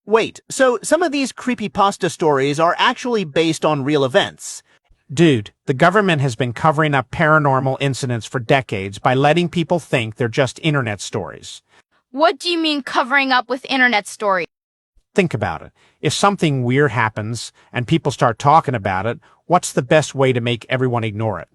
Wait, so some of these creepypasta stories are actually based on real events? Dude, the government has been covering up paranormal incidents for decades by letting people think they're just internet stories. What do you mean covering up with internet stories? Think about it. If something weird happens and people start talking about it, what's the best way to make everyone ignore it?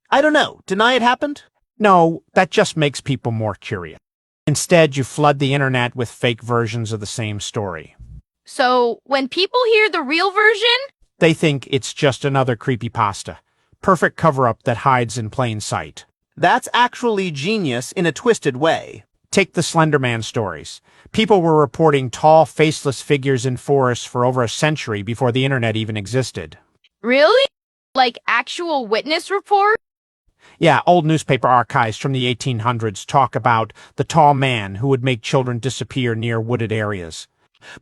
I don't know. Deny it happened? No, that just makes people more curious. Instead, you flood the internet with fake versions of the same story. So, when people hear the real version, They think it's just another creepypasta. Perfect cover-up that hides in plain sight. That's actually genius in a twisted way. Take the Slender Man stories. People were reporting tall, faceless figures in forests for over a century before the internet even existed. really? Like actual witness report? Yeah, old newspaper archives from the 1800s talk about the tall man who would make children disappear near wooded areas.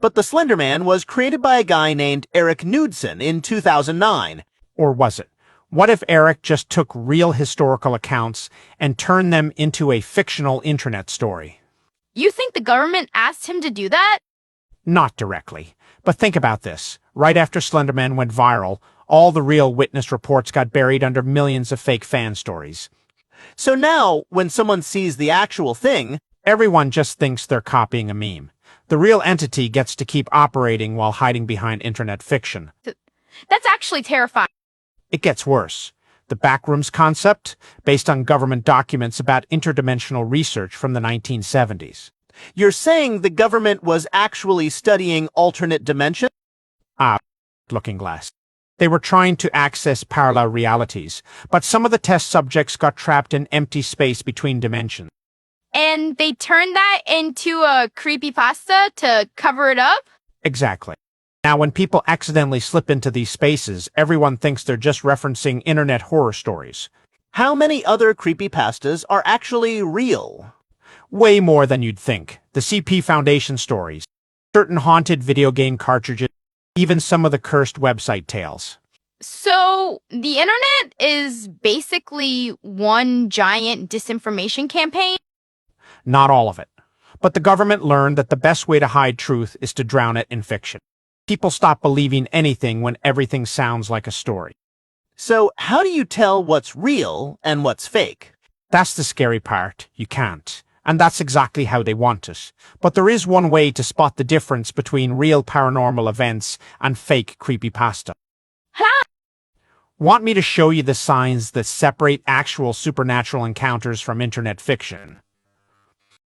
But the Slender Man was created by a guy named Eric Knudsen in 2009. Or was it? What if Eric just took real historical accounts and turned them into a fictional internet story? You think the government asked him to do that? Not directly. But think about this. Right after Slenderman went viral, all the real witness reports got buried under millions of fake fan stories. So now, when someone sees the actual thing, Everyone just thinks they're copying a meme. The real entity gets to keep operating while hiding behind internet fiction. That's actually terrifying. It gets worse. The backrooms concept, based on government documents about interdimensional research from the 1970s. you're saying the government was actually studying alternate dimensions? Looking glass. They were trying to access parallel realities, but some of the test subjects got trapped in empty space between dimensions. And they turned that into a creepypasta to cover it up? Exactly. Now, when people accidentally slip into these spaces, everyone thinks they're just referencing internet horror stories. How many other creepypastas are actually real? Way more than you'd think. The CP Foundation stories, certain haunted video game cartridges, even some of the cursed website tales. So, the internet is basically one giant disinformation campaign? Not all of it. But the government learned that the best way to hide truth is to drown it in fiction. People stop believing anything when everything sounds like a story. So how do you tell what's real and what's fake? That's the scary part. You can't. And that's exactly how they want it. But there is one way to spot the difference between real paranormal events and fake creepypasta. Ha! Want me to show you the signs that separate actual supernatural encounters from internet fiction?